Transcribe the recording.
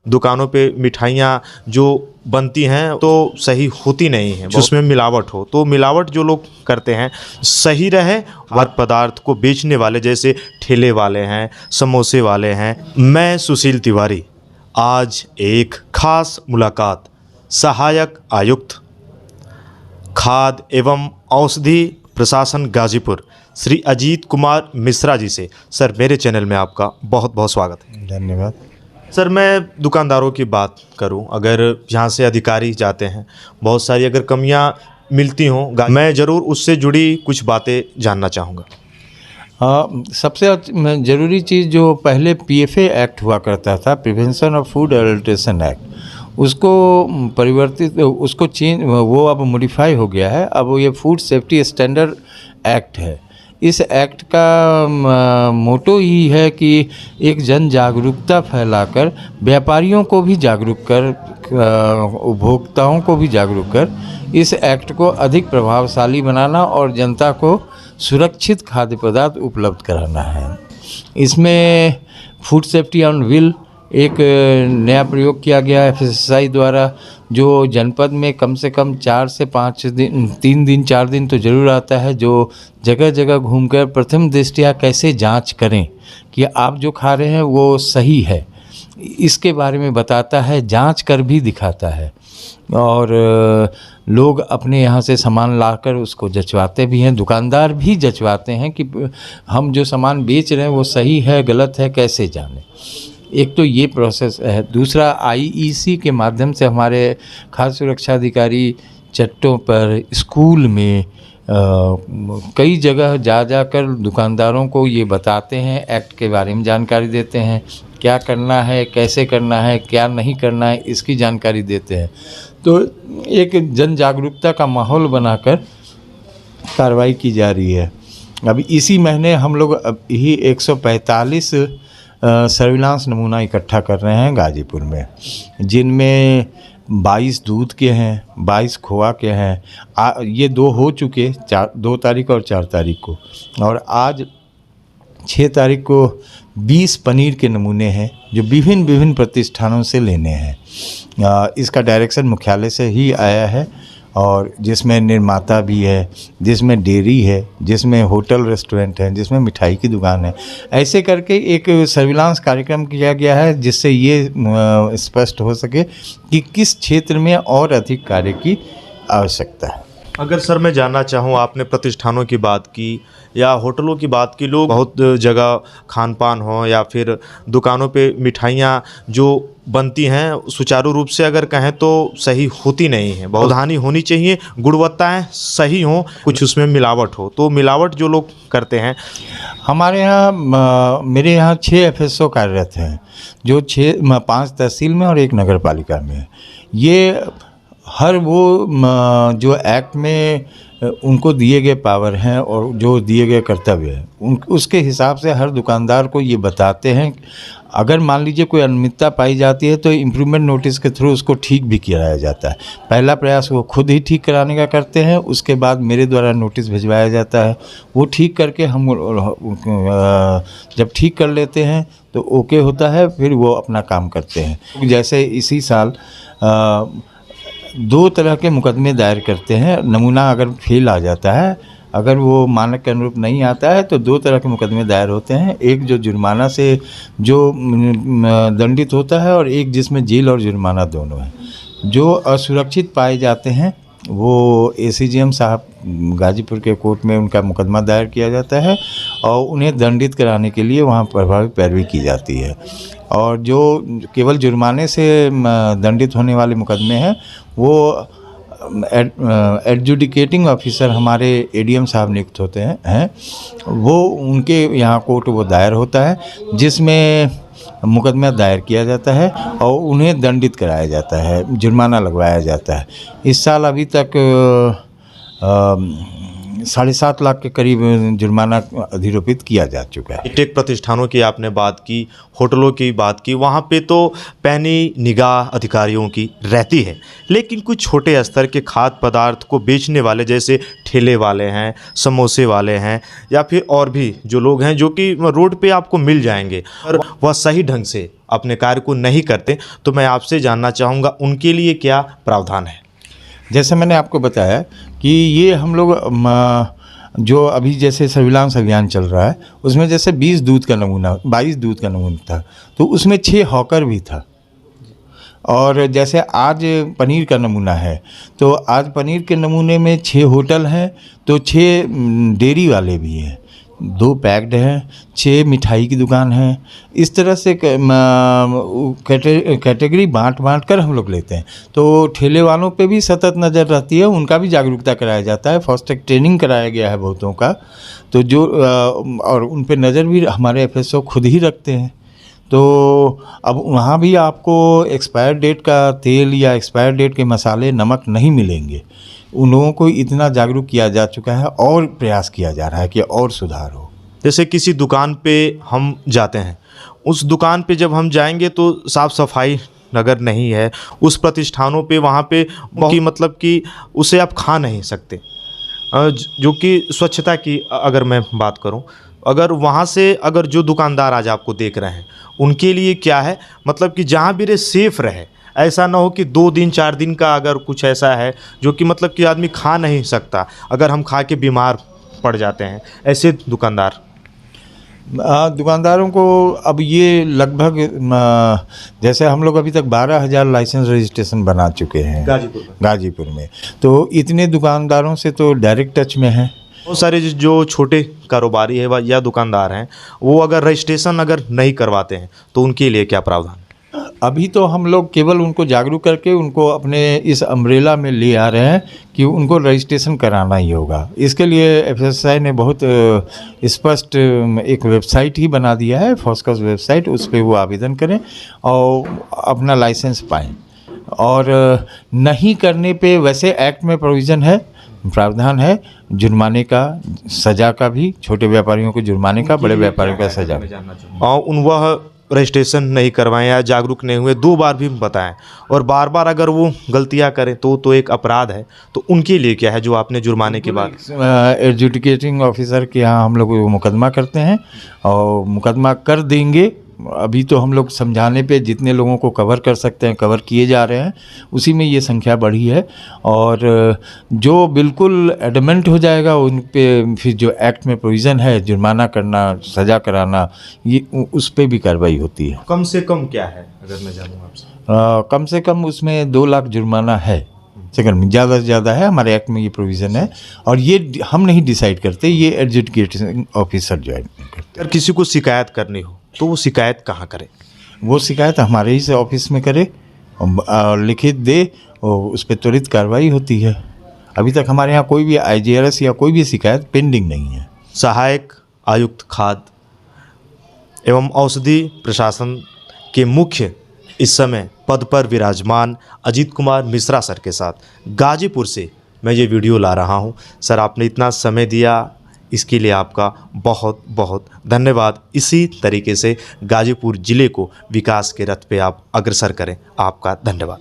दुकानों पे मिठाइयाँ जो बनती हैं तो सही होती नहीं है, उसमें मिलावट हो। तो मिलावट जो लोग करते हैं सही रहे। और पदार्थ को बेचने वाले जैसे ठेले वाले हैं, समोसे वाले हैं। मैं सुशील तिवारी आज एक खास मुलाकात सहायक आयुक्त खाद्य एवं औषधि प्रशासन गाजीपुर श्री अजीत कुमार मिश्रा जी से। सर, मेरे चैनल में आपका बहुत बहुत स्वागत है। धन्यवाद। सर, मैं दुकानदारों की बात करूं, अगर यहाँ से अधिकारी जाते हैं, बहुत सारी अगर कमियां मिलती हों, मैं ज़रूर उससे जुड़ी कुछ बातें जानना चाहूँगा। सबसे ज़रूरी चीज़ जो पहले पीएफए एक्ट हुआ करता था, prevention of food adulteration act, उसको परिवर्तित, उसको चेंज, वो अब मॉडिफाई हो गया है। अब ये फूड सेफ्टी स्टैंडर्ड एक्ट है। इस एक्ट का मोटो ही है कि एक जन जागरूकता फैलाकर व्यापारियों को भी जागरूक कर, उपभोक्ताओं को भी जागरूक कर इस एक्ट को अधिक प्रभावशाली बनाना और जनता को सुरक्षित खाद्य पदार्थ उपलब्ध कराना है। इसमें फूड सेफ्टी ऑन व्हील एक नया प्रयोग किया गया है एफएसएसआई द्वारा, जो जनपद में कम से कम 4 से 5 दिन, 3 दिन 4 दिन तो ज़रूर आता है, जो जगह जगह घूमकर प्रथम दृष्टया कैसे जांच करें कि आप जो खा रहे हैं वो सही है, इसके बारे में बताता है, जांच कर भी दिखाता है। और लोग अपने यहाँ से सामान लाकर उसको जचवाते भी हैं, दुकानदार भी जचवाते हैं कि हम जो सामान बेच रहे हैं वो सही है गलत है कैसे जानें। एक तो ये प्रोसेस है। दूसरा, आईईसी के माध्यम से हमारे खाद्य सुरक्षा अधिकारी चट्टों पर, स्कूल में, कई जगह जा कर दुकानदारों को ये बताते हैं, एक्ट के बारे में जानकारी देते हैं, क्या करना है, कैसे करना है, क्या नहीं करना है, इसकी जानकारी देते हैं। तो एक जन जागरूकता का माहौल बनाकर कार्रवाई की जा रही है। अभी इसी महीने हम लोग ही 145 सर्विलांस नमूना इकट्ठा कर रहे हैं गाजीपुर में, जिनमें 22 दूध के हैं, 22 खोआ के हैं। ये 2 हो चुके, 2 तारीख और 4 तारीख को, और आज 6 तारीख को 20 पनीर के नमूने हैं जो विभिन्न प्रतिष्ठानों से लेने हैं। इसका डायरेक्शन मुख्यालय से ही आया है, और जिसमें निर्माता भी है, जिसमें डेयरी है, जिसमें होटल रेस्टोरेंट है, जिसमें मिठाई की दुकान है। ऐसे करके एक सर्विलांस कार्यक्रम किया गया है, जिससे ये स्पष्ट हो सके कि किस क्षेत्र में और अधिक कार्य की आवश्यकता है। अगर सर मैं जानना चाहूँ, आपने प्रतिष्ठानों की बात की या होटलों की बात की, लोग बहुत जगह खान पान हो या फिर दुकानों पे मिठाइयाँ जो बनती हैं सुचारू रूप से अगर कहें तो सही होती नहीं है, बहुत हानि होनी चाहिए, गुणवत्ताएं सही हों, कुछ उसमें मिलावट हो। तो मिलावट जो लोग करते हैं, हमारे यहाँ, मेरे यहाँ 6 एफएसओ कार्यरत हैं, जो 5 तहसील में और 1 नगर पालिका में है। ये हर वो जो एक्ट में उनको दिए गए पावर हैं और जो दिए गए कर्तव्य हैं, उसके हिसाब से हर दुकानदार को ये बताते हैं। अगर मान लीजिए कोई अनियमितता पाई जाती है तो इम्प्रूवमेंट नोटिस के थ्रू उसको ठीक भी कराया जाता है। पहला प्रयास वो खुद ही ठीक कराने का करते हैं, उसके बाद मेरे द्वारा नोटिस भिजवाया जाता है। वो ठीक करके हम जब ठीक कर लेते हैं तो ओके होता है, फिर वो अपना काम करते हैं। जैसे इसी साल 2 तरह के मुकदमे दायर करते हैं। नमूना अगर फेल आ जाता है, अगर वो मानक के अनुरूप नहीं आता है, तो 2 तरह के मुकदमे दायर होते हैं। एक जो जुर्माना से जो दंडित होता है, और एक जिसमें जेल और जुर्माना दोनों है। जो असुरक्षित पाए जाते हैं वो एसीजीएम साहब गाजीपुर के कोर्ट में उनका मुकदमा दायर किया जाता है, और उन्हें दंडित कराने के लिए वहाँ प्रभावी पैरवी की जाती है। और जो केवल जुर्माने से दंडित होने वाले मुकदमे हैं, वो एडजुडिकेटिंग ऑफिसर हमारे एडीएम साहब नियुक्त होते हैं, वो उनके यहाँ कोर्ट वो दायर होता है, जिसमें मुकदमा दायर किया जाता है और उन्हें दंडित कराया जाता है, जुर्माना लगवाया जाता है। इस साल अभी तक 7.5 लाख के करीब जुर्माना अधिरोपित किया जा चुका है। टेक प्रतिष्ठानों की आपने बात की, होटलों की बात की, वहाँ पे तो पैनी निगाह अधिकारियों की रहती है, लेकिन कुछ छोटे स्तर के खाद्य पदार्थ को बेचने वाले जैसे ठेले वाले हैं, समोसे वाले हैं, या फिर और भी जो लोग हैं जो कि रोड पे आपको मिल जाएंगे और वह सही ढंग से अपने कार्य को नहीं करते, तो मैं आपसे जानना चाहूँगा उनके लिए क्या प्रावधान है? जैसे मैंने आपको बताया कि ये हम लोग जो अभी जैसे सर्विलांस अभियान चल रहा है, उसमें जैसे 22 दूध का नमूना था, तो उसमें 6 हॉकर भी था। और जैसे आज पनीर का नमूना है, तो आज पनीर के नमूने में 6 होटल हैं, तो 6 डेयरी वाले भी हैं, 2 पैक्ड हैं, 6 मिठाई की दुकान है। इस तरह से कैटेगरी बांट कर हम लोग लेते हैं। तो ठेले वालों पे भी सतत नज़र रहती है, उनका भी जागरूकता कराया जाता है, फास्टैग ट्रेनिंग कराया गया है बहुतों का, तो जो और उन पे नज़र भी हमारे FSO खुद ही रखते हैं। तो अब वहाँ भी आपको एक्सपायर डेट का तेल या एक्सपायर डेट के मसाले, नमक नहीं मिलेंगे। उन लोगों को इतना जागरूक किया जा चुका है और प्रयास किया जा रहा है कि और सुधार हो। जैसे किसी दुकान पे हम जाते हैं, उस दुकान पे जब हम जाएंगे तो साफ़ सफाई अगर नहीं है उस प्रतिष्ठानों पे, वहाँ पे बहुत मतलब कि उसे आप खा नहीं सकते। जो कि स्वच्छता की अगर मैं बात करूं, अगर वहाँ से अगर जो दुकानदार आज आपको देख रहे हैं उनके लिए क्या है, मतलब कि जहाँ भी रहे सेफ़ रहे, ऐसा ना हो कि 2 दिन 4 दिन का अगर कुछ ऐसा है जो कि मतलब कि आदमी खा नहीं सकता, अगर हम खा के बीमार पड़ जाते हैं, ऐसे दुकानदारों को अब ये लगभग जैसे हम लोग अभी तक 12,000 लाइसेंस रजिस्ट्रेशन बना चुके हैं गाजीपुर में, तो इतने दुकानदारों से तो डायरेक्ट टच में हैं। बहुत सारे जो छोटे कारोबारी है या दुकानदार हैं, वो अगर रजिस्ट्रेशन अगर नहीं करवाते हैं तो उनके लिए क्या प्रावधान? अभी तो हम लोग केवल उनको जागरूक करके उनको अपने इस अम्ब्रेला में ले आ रहे हैं कि उनको रजिस्ट्रेशन कराना ही होगा। इसके लिए FSI ने बहुत स्पष्ट एक वेबसाइट ही बना दिया है, फॉस्कस वेबसाइट, उस पर वो आवेदन करें और अपना लाइसेंस पाएँ। और नहीं करने पे वैसे एक्ट में प्रोविज़न है, प्रावधान है जुर्माने का, सज़ा का भी, छोटे व्यापारियों को जुर्माने का, बड़े व्यापारियों का सज़ा। और वह रजिस्ट्रेशन नहीं करवाएं या जागरूक नहीं हुए, 2 बार भी बताएं और बार बार अगर वो गलतियां करें तो एक अपराध है, तो उनके लिए क्या है जो आपने जुर्माने के बाद? एडजुडिकेटिंग ऑफिसर के यहाँ हम लोग मुकदमा करते हैं और मुकदमा कर देंगे। अभी तो हम लोग समझाने पे जितने लोगों को कवर कर सकते हैं कवर किए जा रहे हैं, उसी में ये संख्या बढ़ी है। और जो बिल्कुल एडमेंट हो जाएगा उन पे फिर जो एक्ट में प्रोविज़न है जुर्माना करना, सज़ा कराना, ये उस पे भी कार्रवाई होती है। कम से कम क्या है अगर मैं जानूँ आपसे? कम से कम उसमें 2 लाख जुर्माना है, सेकंड में ज़्यादा से ज़्यादा है, हमारे एक्ट में ये प्रोविज़न है। और ये हम नहीं डिसाइड करते, ये एडजुडिकेटिंग ऑफिसर जो करते। अगर किसी को शिकायत करनी हो तो वो शिकायत कहाँ करे? वो शिकायत हमारे ही से ऑफिस में करे और लिखित दे और उस पर त्वरित कार्रवाई होती है। अभी तक हमारे यहाँ कोई भी IGRS या कोई भी शिकायत पेंडिंग नहीं है। सहायक आयुक्त खाद्य एवं औषधि प्रशासन के मुख्य इस समय पद पर विराजमान अजीत कुमार मिश्रा सर के साथ गाजीपुर से मैं ये वीडियो ला रहा हूँ। सर, आपने इतना समय दिया, इसके लिए आपका बहुत बहुत धन्यवाद। इसी तरीके से गाजीपुर ज़िले को विकास के रथ पे आप अग्रसर करें। आपका धन्यवाद।